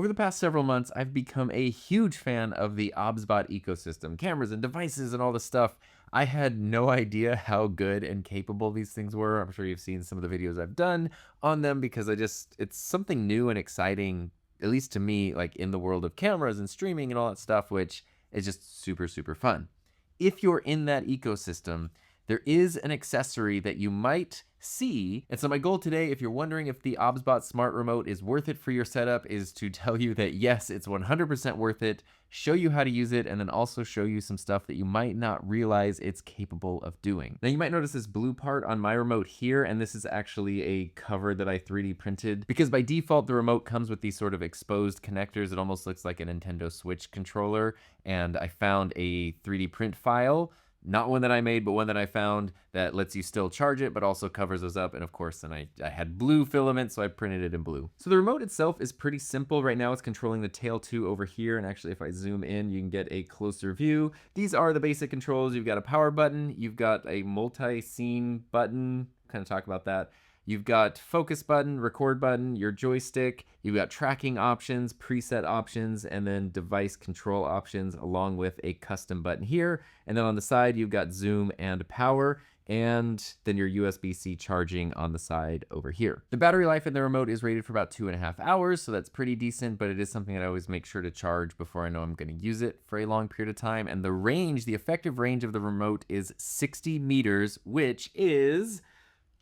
Over the past several months, I've become a huge fan of the OBSBOT ecosystem, cameras and devices and all this stuff. I had no idea how good and capable these things were. I'm sure you've seen some of the videos I've done on them because it's something new and exciting, at least to me, like in the world of cameras and streaming and all that stuff, which is just super, super fun. If you're in that ecosystem, there is an accessory that you might see. And so my goal today, if you're wondering if the OBSBOT Smart Remote is worth it for your setup, is to tell you that yes, it's 100% worth it, show you how to use it, and then also show you some stuff that you might not realize it's capable of doing. Now you might notice this blue part on my remote here, and this is actually a cover that I 3D printed because by default, the remote comes with these sort of exposed connectors. It almost looks like a Nintendo Switch controller. And I found a 3D print file, not one that I made, but one that I found that lets you still charge it, but also covers those up. And of course, then I had blue filament, so I printed it in blue. So the remote itself is pretty simple. Right now it's controlling the Tail 2 over here. And actually, if I zoom in, you can get a closer view. These are the basic controls. You've got a power button. You've got a multi-scene button. Kind of talk about that. You've got focus button, record button, your joystick, you've got tracking options, preset options, and then device control options along with a custom button here. And then on the side, you've got zoom and power, and then your USB-C charging on the side over here. The battery life in the remote is rated for about 2.5 hours, so that's pretty decent, but it is something that I always make sure to charge before I know I'm gonna use it for a long period of time. And the range, the effective range of the remote is 60 meters, which is,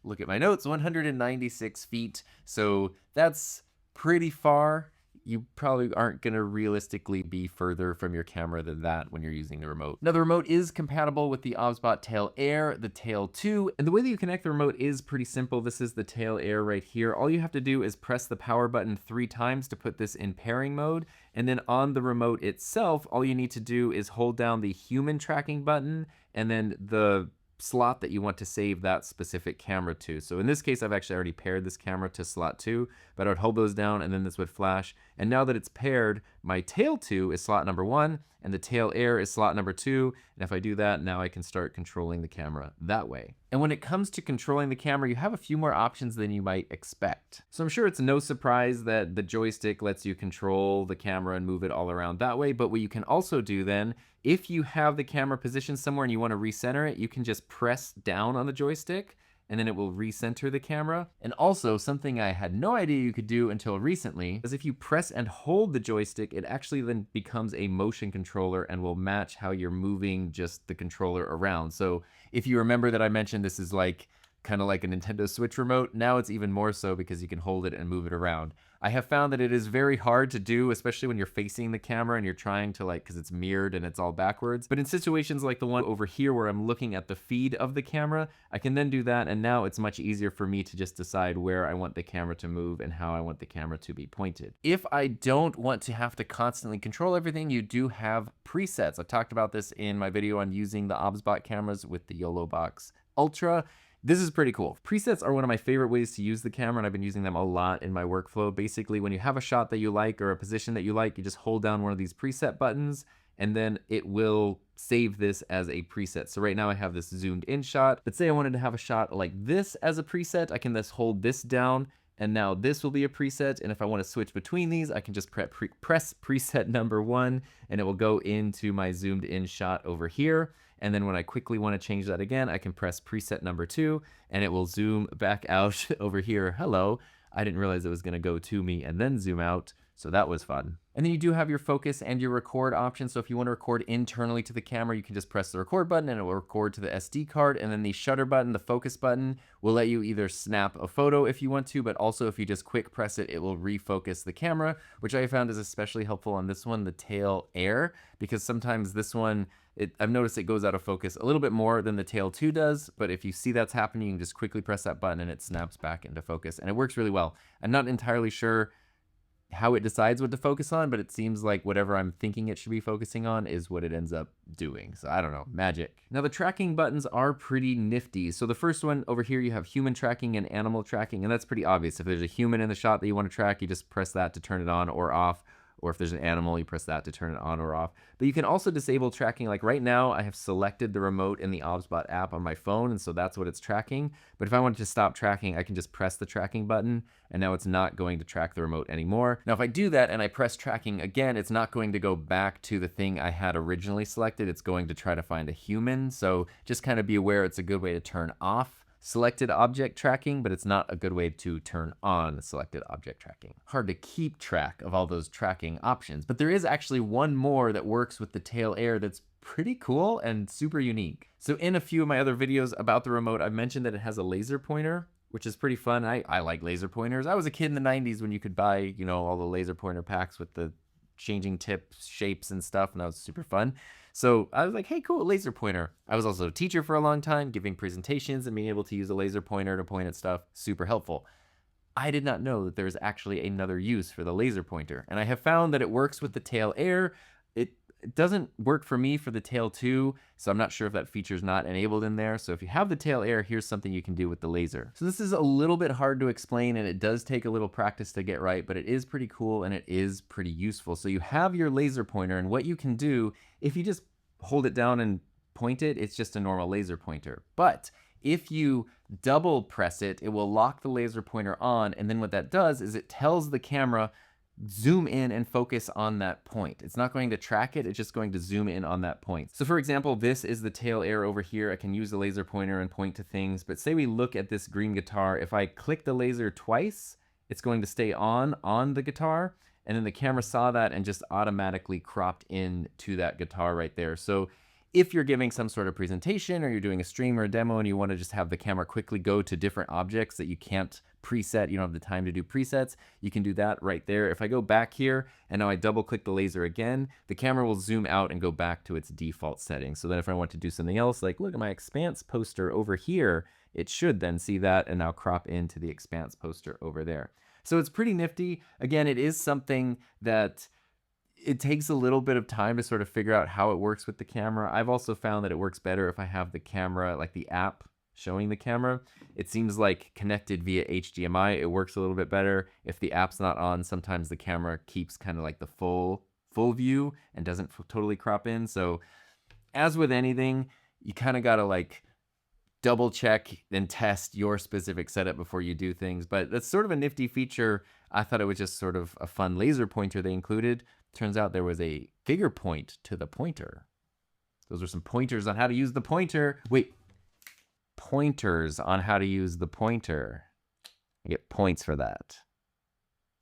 look at my notes, 196 feet. So that's pretty far. You probably aren't going to realistically be further from your camera than that when you're using the remote. Now, the remote is compatible with the OBSBOT Tail Air, the Tail 2, and the way that you connect the remote is pretty simple. This is the Tail Air right here. All you have to do is press the power button 3 times to put this in pairing mode, and then on the remote itself, all you need to do is hold down the human tracking button and then the slot that you want to save that specific camera to. So in this case, I've actually already paired this camera to slot 2, but I would hold those down and then this would flash. And now that it's paired, my Tail 2 is slot number 1 and the Tail Air is slot number 2. And if I do that, now I can start controlling the camera that way. And when it comes to controlling the camera, you have a few more options than you might expect. So I'm sure it's no surprise that the joystick lets you control the camera and move it all around that way. But what you can also do then, if you have the camera positioned somewhere and you want to recenter it, you can just press down on the joystick and then it will recenter the camera. And also something I had no idea you could do until recently is if you press and hold the joystick, it actually then becomes a motion controller and will match how you're moving just the controller around. So if you remember that I mentioned this is like kind of like a Nintendo Switch remote, now it's even more so because you can hold it and move it around. I have found that it is very hard to do, especially when you're facing the camera and you're trying to because it's mirrored and it's all backwards. But in situations like the one over here where I'm looking at the feed of the camera, I can then do that. And now it's much easier for me to just decide where I want the camera to move and how I want the camera to be pointed. If I don't want to have to constantly control everything, you do have presets. I've talked about this in my video on using the OBSBOT cameras with the YOLO Box Ultra. This is pretty cool. Presets are one of my favorite ways to use the camera, and I've been using them a lot in my workflow. Basically, when you have a shot that you like or a position that you like, you just hold down one of these preset buttons, and then it will save this as a preset. So right now I have this zoomed in shot, but say I wanted to have a shot like this as a preset, I can just hold this down, and now this will be a preset. And if I want to switch between these, I can just press preset number 1, and it will go into my zoomed in shot over here. And then when I quickly want to change that again, I can press preset number 2 and it will zoom back out over here. Hello, I didn't realize it was going to go to me and then zoom out. So that was fun. And then you do have your focus and your record option. So if you want to record internally to the camera, you can just press the record button and it will record to the SD card. And then the shutter button, the focus button, will let you either snap a photo if you want to, but also if you just quick press it, it will refocus the camera, which I found is especially helpful on this one, the Tail Air, because sometimes this one, I've noticed it goes out of focus a little bit more than the Tail 2 does, but if you see that's happening, you can just quickly press that button and it snaps back into focus, and it works really well. I'm not entirely sure how it decides what to focus on, but it seems like whatever I'm thinking it should be focusing on is what it ends up doing. So I don't know, magic. Now the tracking buttons are pretty nifty. So the first one over here, you have human tracking and animal tracking, and that's pretty obvious. If there's a human in the shot that you want to track, you just press that to turn it on or off. or if there's an animal, you press that to turn it on or off. But you can also disable tracking. Like right now, I have selected the remote in the OBSBOT app on my phone, and so that's what it's tracking. But if I wanted to stop tracking, I can just press the tracking button, and now it's not going to track the remote anymore. Now, if I do that and I press tracking again, it's not going to go back to the thing I had originally selected. It's going to try to find a human. So just kind of be aware it's a good way to turn off selected object tracking, but it's not a good way to turn on selected object tracking. Hard to keep track of all those tracking options, but there is actually one more that works with the tail air that's pretty cool and super unique. So in a few of my other videos about the remote, I've mentioned that it has a laser pointer, which is pretty fun. I like laser pointers. I was a kid in the 90s when you could buy, you know, all the laser pointer packs with the changing tip shapes and stuff, and that was super fun. So I was like, hey, cool, laser pointer. I was also a teacher for a long time, giving presentations, and being able to use a laser pointer to point at stuff, super helpful. I did not know that there was actually another use for the laser pointer, and I have found that it works with the tail air. It doesn't work for me for the tail 2, so I'm not sure if that feature's not enabled in there. So if you have the tail air, here's something you can do with the laser. So this is a little bit hard to explain, and it does take a little practice to get right, but it is pretty cool and it is pretty useful. So you have your laser pointer, and what you can do, if you just hold it down and point it, it's just a normal laser pointer. But if you double press it, it will lock the laser pointer on, and then what that does is it tells the camera, zoom in and focus on that point. It's not going to track it, it's just going to zoom in on that point. So for example, this is the tail air over here. I can use the laser pointer and point to things, but say we look at this green guitar. If I click the laser twice, it's going to stay on the guitar, and then the camera saw that and just automatically cropped in to that guitar right there. So if you're giving some sort of presentation or you're doing a stream or a demo and you want to just have the camera quickly go to different objects that you can't preset, you don't have the time to do presets, you can do that right there. If I go back here and now I double click the laser again, the camera will zoom out and go back to its default settings. So then if I want to do something else, like look at my expanse poster over here, it should then see that and now crop into the expanse poster over there. So it's pretty nifty. Again, it is something that it takes a little bit of time to sort of figure out how it works with the camera. I've also found that it works better if I have the camera, like the app showing the camera. It seems like connected via HDMI, it works a little bit better. If the app's not on, sometimes the camera keeps kind of like the full view and doesn't totally crop in. So as with anything, you kind of got to like double check and test your specific setup before you do things. But that's sort of a nifty feature. I thought it was just sort of a fun laser pointer they included. Turns out there was a figure point to the pointer. Those are some pointers on how to use the pointer. Wait, pointers on how to use the pointer. I get points for that.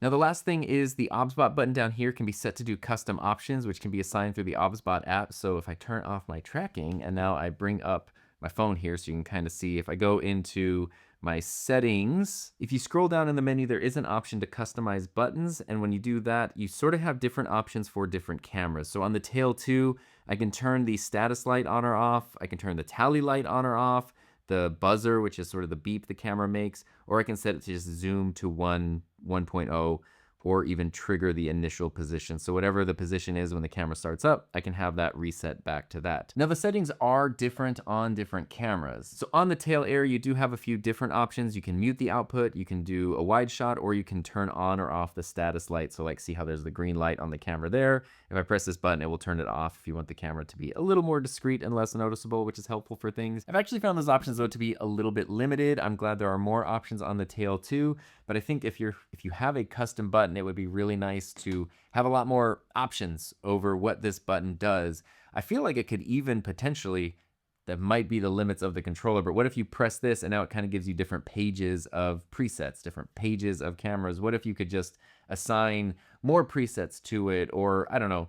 Now the last thing is the OBSBOT button down here can be set to do custom options, which can be assigned through the OBSBOT app. So if I turn off my tracking and now I bring up my phone here so you can kind of see, if I go into my settings, if you scroll down in the menu, there is an option to customize buttons. And when you do that, you sort of have different options for different cameras. So on the Tail 2, I can turn the status light on or off. I can turn the tally light on or off, the buzzer, which is sort of the beep the camera makes, or I can set it to just zoom to 1.0, or even trigger the initial position. So whatever the position is when the camera starts up, I can have that reset back to that. Now the settings are different on different cameras. So on the Tail Air, you do have a few different options. You can mute the output, you can do a wide shot, or you can turn on or off the status light. So like see how there's the green light on the camera there. If I press this button, it will turn it off if you want the camera to be a little more discreet and less noticeable, which is helpful for things. I've actually found those options though to be a little bit limited. I'm glad there are more options on the Tail 2, but I think if you have a custom button, it would be really nice to have a lot more options over what this button does. I feel like it could even potentially, that might be the limits of the controller, but what if you press this and now it kind of gives you different pages of presets, different pages of cameras? What if you could just assign more presets to it? Or I don't know.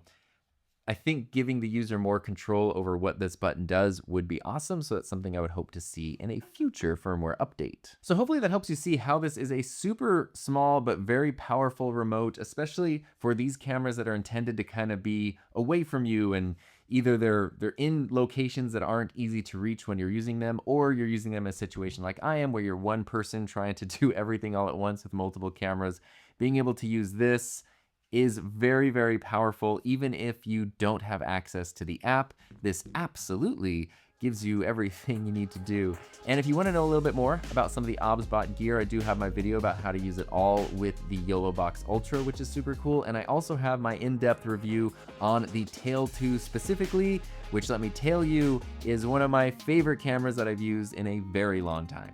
I think giving the user more control over what this button does would be awesome. So that's something I would hope to see in a future firmware update. So hopefully that helps you see how this is a super small but very powerful remote, especially for these cameras that are intended to kind of be away from you, and either they're in locations that aren't easy to reach when you're using them, or you're using them in a situation like I am where you're one person trying to do everything all at once with multiple cameras. Being able to use this is very, very powerful. Even if you don't have access to the app, this absolutely gives you everything you need to do. And if you want to know a little bit more about some of the OBSBOT gear, I do have my video about how to use it all with the YOLO Box Ultra, which is super cool. And I also have my in-depth review on the Tail 2 specifically, which, let me tell you, is one of my favorite cameras that I've used in a very long time.